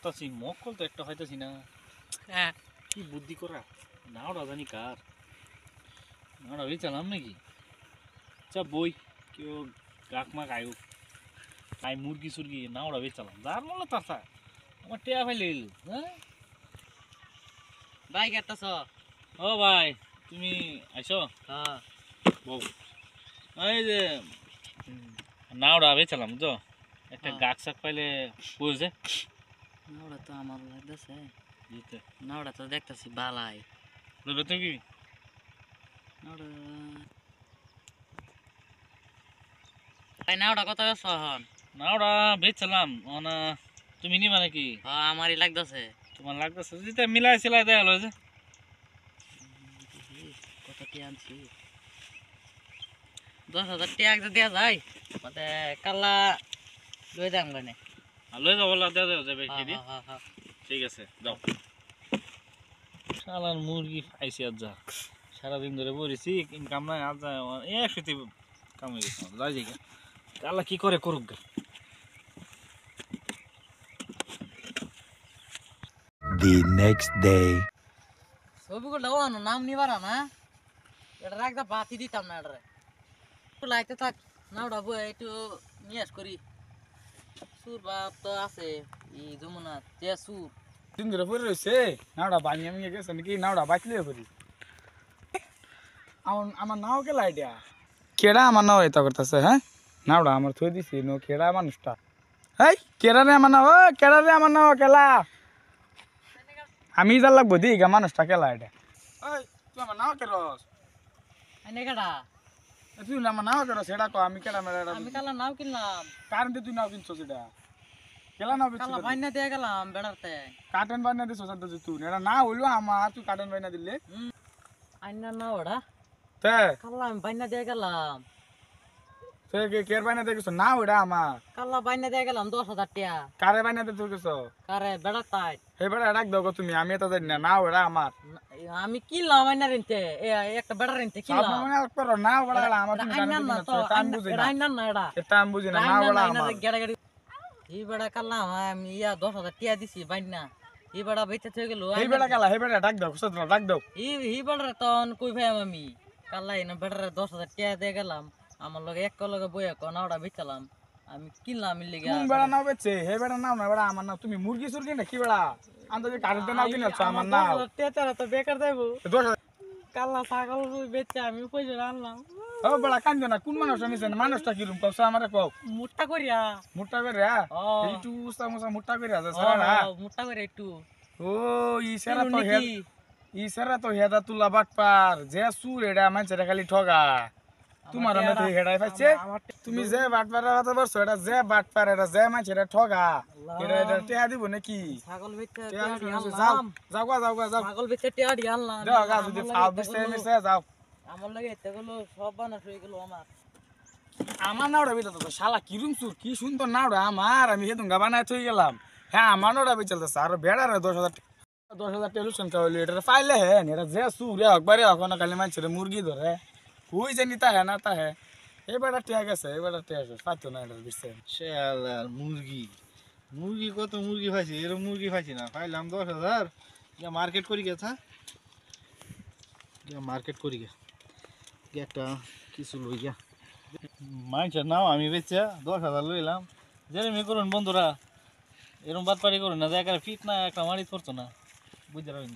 খুঁজতাছি মক্কল তো একটা হইতাছি না। হ্যাঁ কি বুদ্ধি করা নাওড়া জানি কার নাওড়া চালাম নাকি আচ্ছা বই কেউ গাক মাক আয়ু আই মুরগি সুরগি নাওড়া চালাম যার মনে তার তা আমার টেয়া ফাইলে হ্যাঁ ভাই কেতাছ? ও ভাই তুমি আইসো হ্যাঁ বউ এই যে নাওড়া চালাম তো একটা গাক শাক পাইলে বুঝছে নাওড়া তো আমার লাগতেছে, বুঝতে নাওড়া তো দেখতেছি বালাই। বুঝবে তুমি কি নাওড়া ভাই নাওড়া কত বেশ হন? নাওড়া চালাম না তুমি নিবা নাকি? হ্যাঁ আমারই লাগতেছে। তোমার লাগতেছে যেটা মিলাই সিলাই দেয়া হলো যে কত টিয়া আনছি? 10,000 টিয়া একটা দেওয়া যায় মানে কাল্লা লই দাম গানে লয়ে যাবো দেওয়া যাবে খেয়ে হ্যাঁ হ্যাঁ ঠিক আছে যাও। শালার মুরগি খাইছি আজ যা সারাদিন ধরে বলেছি ইনকাম নাই আজ যা একসাথে কাম হয়ে গেছে যাই যাই আল্লাহ কি করে করুক গা। The next day. ছবিগুলো ওয়ানো নাম নিবারা না এটা রাখদা বাতি দিতাম না এটা একটু লাইতে থাক নাওড়া বই একটু নিয়াস করি সুর বাপ তো আছে এই যমুনা যে সুর দিন ধরে পড়ে রয়েছে নাওড়া বানিয়ে আমি গেছে নাকি নাওড়া বাঁচলে পড়ি আমার নাও কেলা আইডিয়া কেডা আমার নাও এটা করতেছে হ্যাঁ নাওড়া আমার থই দিছি নো কেডা মানুষটা এই কেডা রে আমার নাও কেডা রে আমার নাও কেলা আমি যা লাগবো দিই গা মানুষটা কেলা এটা এই তুই আমার নাও কেরস এনে কেডা তুই আমার নাও কেরস সেটা কো আমি কেডা মেরা আমি কালা নাও কিনলাম কারণ তুই নাও কিনছস সেটা কেলা নাও কালা কিনছস বাইনা দিয়ে গেলাম বেড়াতে কাটন বানিয়ে দিছস তো তুই এটা না হইলো আমার তুই কাটন বানিয়ে দিলে আইনা না ওড়া তে কালা আমি বাইনা দিয়ে গেলাম সে কের বানিয়ে দেখিস না ওটা আমার কালা বাইনা দিয়ে গেলাম 10,000 টাকা কারে বানিয়ে দে তুই কিছু কারে বেড়াতাই এবারে ডাক দাও তুমি আমি তো জানি না না ওটা আমার আমি কিনলাম আইনা রিনতে একটা বেড়া রিনতে সব কিনলাম মনে করো না ওটা আমার তুমি আইনা জানো না না তো তো আমি বুঝি না আইনা না এটা এটা আমি বুঝি না না ওটা আমার গেড়া গেড়ি এই বেড়া কালাম আমি 10,000 টাকা দিছি বাইনা এই বেড়া বেঁচে থেকে গেল এই বেটা কালা এই বেটা ডাক দাও সত্য ডাক দাও এই বেড়া তখন কই ভাই আমি কালা এনে বেড়া 10,000 টাকা দিয়ে গেলাম আমার লগে এক লগে বইয়া কোন ওটা বেচালাম আমি কিনলাম এর লিগা কোন বেটা নাও বেচে হে বেটা নাও না বেটা আমার নাও তুমি মুরগি সুরগি না কি বেটা আন্দাজে কারেন্ট নাও কিনেছ আমার নাও তেতারা তো বেকার দেবো 10,000 কালা ছাগল বেচে আমি পয়সা আনলাম ও বেটা কান্দো না কোন মানুষ নিছে মানুষটা কি রুম কও আমারে কও মুট্টা করিয়া মোটা করে এইটু সামোসা মোটা করে আছে সারা মুট্টা করে একটু ও ইসারা তো হেদা তুলা বাটপার যে সুর এডা মানুষেরা খালি ঠগা তোমার আমি তো হেডাই পাইছে তুমি যে বাটপারের কথা বলছো এটা যে বাটপার এটা যে মানুষেরা ঠগা এটা টেহা দিব নাকি ছাগল বেচে যাও যাও যাও যাও ছাগল বেচে টিয়া দি আনলাম যাও গা যদি ফাও বিছে মিছে যাও আমার লাগে এতগুলো সব বানাস হয়ে গেল আমার নাওড়া বিটা তো শালা কি রুম সুর কি সুন্দর নাওড়া আমার আমি হেদুন গা বানাই থই গেলাম হ্যাঁ আমার নাওড়া বিচলতেছে আর বেড়ারে 10,000 টেলিশন খাওয়াইলি এটা পাইলে হ্যাঁ এটা যে সুরে একবারে এখন খালি মানুষের মুরগি ধরে হুই জানি তা হ্যাঁ না তা হ্যাঁ এবার টিয়া গেছে এবার টিয়া গেছে পাইতো না এটার বিষয়ে শালার মুরগি মুরগি কত মুরগি পাইছি এরকম মুরগি পাইছি না পাইলাম 10,000 গিয়া মার্কেট করি গেছা গিয়া মার্কেট করি গে একটা কিছু লই গিয়া মাইনছে নাও আমি বেচা 10,000 লইলাম যেরমি করুন বন্ধুরা এরকম বাদ পারি করুন না যে একেবারে ফিট না একটা মারি করতো না বুঝতে পারেন